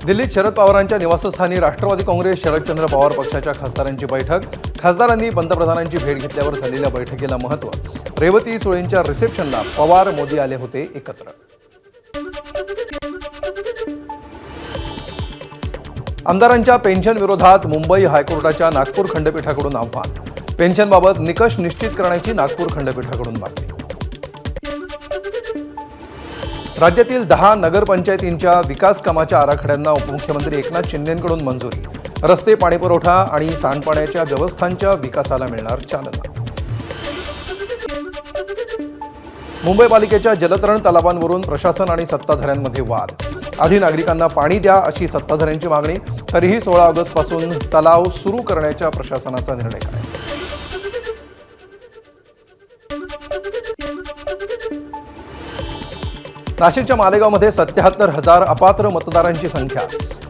दिल्लीत शरद पवारांच्या निवासस्थानी राष्ट्रवादी काँग्रेस शरदचंद्र पवार पक्षाच्या खासदारांची बैठक। खासदारांनी पंतप्रधानांची भेट घेतल्यावर झालेल्या बैठकीला महत्त्व। रेवती सुळेंच्या रिसेप्शनला पवार मोदी आले होते एकत्र। आमदारांच्या पेन्शन विरोधात मुंबई हायकोर्टाच्या नागपूर खंडपीठाकडून आव्हान। पेन्शनबाबत निकष निश्चित करण्याची नागपूर खंडपीठाकडून मागणी। राज्यातील 10 नगरपंचायतींच्या विकास कामाच्या आराखड्यांना उपमुख्यमंत्री एकनाथ शिंदेंकडून मंजुरी। रस्ते, पाणीपुरवठा आणि सांडपाण्याच्या व्यवस्थांच्या विकासाला मिळणार चालना। मुंबई पालिकेच्या जलतरण तलावांवरून प्रशासन आणि सत्ताधाऱ्यांमध्ये वाद। आधी नागरिकांना पाणी द्या अशी सत्ताधाऱ्यांची मागणी, तरीही 16 ऑगस्टपासून तलाव सुरू करण्याच्या प्रशासनाचा निर्णय काय? नाशिकच्या मालेगावमध्ये 77,000 अपात्र मतदारांची संख्या।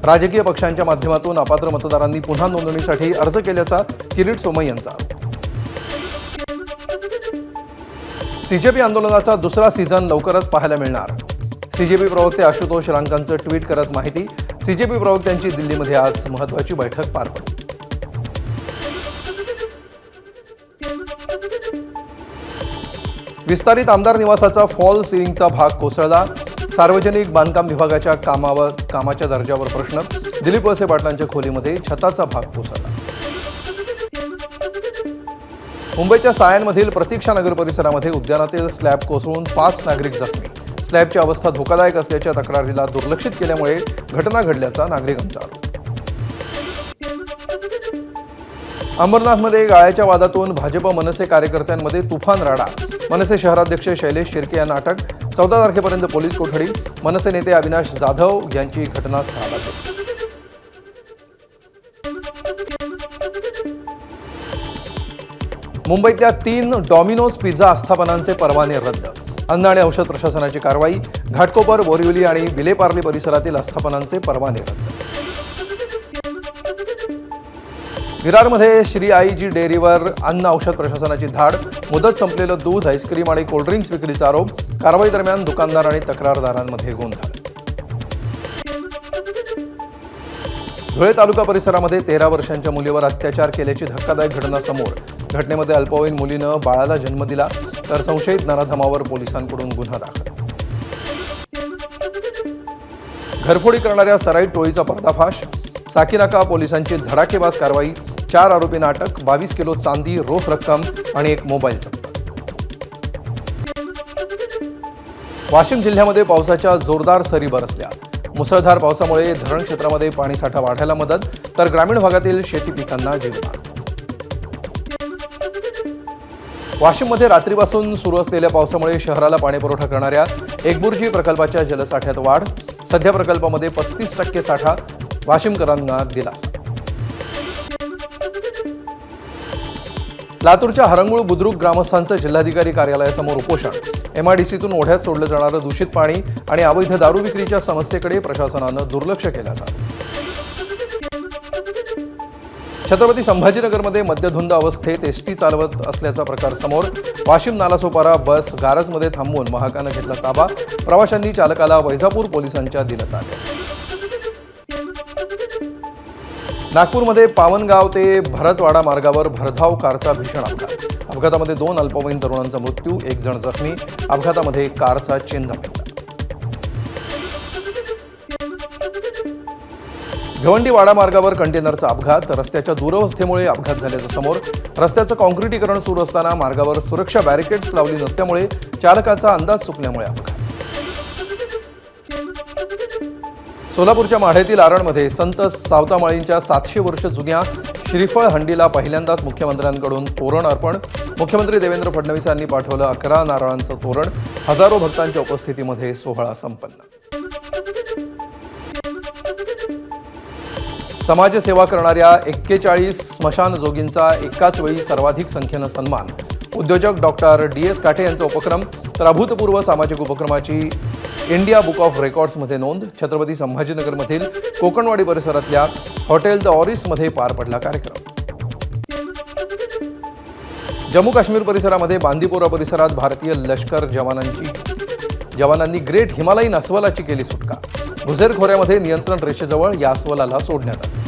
राजकीय पक्षांच्या माध्यमातून अपात्र मतदारांनी पुन्हा नोंदणीसाठी अर्ज केल्याचा किरीट सोमय्या यांचा। सीजेपी आंदोलनाचा दुसरा सीझन लवकरच पाहायला मिळणार। सीजेपी प्रवक्ते आशुतोष रांकांचं ट्विट करत माहिती। सीजेपी प्रवक्त्यांची दिल्लीमध्ये आज महत्त्वाची बैठक पार पडली। विस्तारित आमदार निवासाचा फॉल सिलिंगचा भाग कोसळला। सार्वजनिक बांधकाम विभागाच्या कामाच्या दर्जावर प्रश्न। दिलीप वळसे पाटलांच्या खोलीमध्ये छताचा भाग कोसळला। मुंबईच्या सायनमधील प्रतीक्षा नगर परिसरामध्ये उद्यानातील स्लॅब कोसळून 5 नागरिक जखमी। स्लॅबची अवस्था धोकादायक असल्याच्या तक्रारीला दुर्लक्षित केल्यामुळे घटना घडल्याचा नागरिकांचा आरोप। अंबरनाथमध्ये गाळ्याच्या वादातून भाजप मनसे कार्यकर्त्यांमध्ये तुफान राडा। मनसे शहराध्यक्ष शैलेश शिर्के यांना अटक। 14 तारखेपर्यंत पोलीस कोठडी। मनसे नेते अविनाश जाधव यांची घटनास्थळाला भेट। मुंबईतल्या 3 डॉमिनोज पिझ्झा आस्थापनांचे परवाने रद्द। अन्न आणि औषध प्रशासनाची कारवाई। घाटकोपर, बोरिवली आणि विलेपार्ले परिसरातील आस्थापनांचे परवाने रद्द। विरारमध्ये श्री आईजी डेअरीवर अन्न औषध प्रशासनाची धाड। मुदत संपलेलं दूध, आईस्क्रीम आणि कोल्ड्रिंक्स विक्रीचा आरोप। कारवाई दरम्यान दुकानदार आणि तक्रारदारांमध्ये गोंधळ। धुळे तालुका परिसरामध्ये 13 वर्षांच्या मुलीवर अत्याचार केल्याची धक्कादायक घटना समोर। घटनेमध्ये अल्पवयीन मुलीनं बाळाला जन्म दिला, तर संशयित नराधमावर पोलिसांकडून गुन्हा दाखल। घरफोडी करणाऱ्या सराईत टोळीचा पर्दाफाश। साकीनाका पोलिसांची धडाकेबाज कारवाई। 4 आरोपींना अटक। 22 किलो चांदी, रोख रक्कम आणि एक मोबाईल जप्त। वाशिम जिल्ह्यामध्ये पावसाच्या जोरदार सरी बरसल्या। मुसळधार पावसामुळे धरण क्षेत्रामध्ये पाणीसाठा वाढायला मदत, तर ग्रामीण भागातील शेती पिकांना जीवदान। वाशिममध्ये रात्रीपासून सुरू असलेल्या पावसामुळे शहराला पाणीपुरवठा करणाऱ्या एकबुर्जी प्रकल्पाच्या जलसाठ्यात वाढ। सध्या प्रकल्पामध्ये 35% साठा। वाशिमकरांना दिलासा। लातूरच्या हरंगुळ बुद्रुक ग्रामस्थांचं जिल्हाधिकारी कार्यालयासमोर उपोषण। एमआयडीसीतून ओढ्यात सोडलं जाणारं दूषित पाणी आणि अवैध दारू विक्रीच्या समस्येकडे प्रशासनानं दुर्लक्ष केल्याचा। छत्रपती संभाजीनगरमध्ये मद्यधुंद अवस्थेत एसटी चालवत असल्याचा प्रकार समोर। वाशिम नालासोपारा बस गारजमध्ये थांबवून वाहकानं घेतला ताबा। प्रवाशांनी चालकाला वैजापूर पोलिसांच्या दिलं ताब्यात। नागपूरमध्ये पावनगाव ते भरतवाडा मार्गावर भरधाव कारचा भीषण अपघात। अपघातामध्ये 2 अल्पवयीन तरुणांचा मृत्यू, 1 जण जखमी। अपघातामध्ये कारचा चेंदा मेला। भिवंडी-वाडा मार्गावर कंटेनरचा अपघात। रस्त्याच्या दुरवस्थेमुळे अपघात झाल्याचं समोर। रस्त्याचं काँक्रिटीकरण सुरू असताना मार्गावर सुरक्षा बॅरिकेड्स लावली नसल्यामुळे चालकाचा अंदाज चुकल्यामुळे अपघात। सोलापूरच्या माढ्यातील आरणमध्ये संत सावतामाळींच्या 700 वर्ष जुन्या श्रीफळ हंडीला पहिल्यांदाच मुख्यमंत्र्यांकडून तोरण अर्पण। मुख्यमंत्री देवेंद्र फडणवीस यांनी पाठवलं 11 नारळांचं तोरण। हजारो भक्तांच्या उपस्थितीमध्ये सोहळा संपन्न। समाजसेवा करणाऱ्या 41 स्मशानजोगींचा एकाच वेळी सर्वाधिक संख्येनं सन्मान। उद्योजक डॉक्टर DS काटे यांचा उपक्रम, तर अभूतपूर्व सामाजिक उपक्रमाची इंडिया बुक ऑफ रेकॉर्ड्समध्ये नोंद। छत्रपती संभाजीनगरमधील कोकणवाडी परिसरातल्या हॉटेल द ऑरिसमध्ये पार पडला कार्यक्रम। जम्मू काश्मीर परिसरामध्ये बांदीपोरा परिसरात भारतीय लष्कर जवानांनी ग्रेट हिमालयीन अस्वलाची केली सुटका। भुजेर खोऱ्यामध्ये नियंत्रण रेषेजवळ या अस्वलाला सोडण्यात आलं.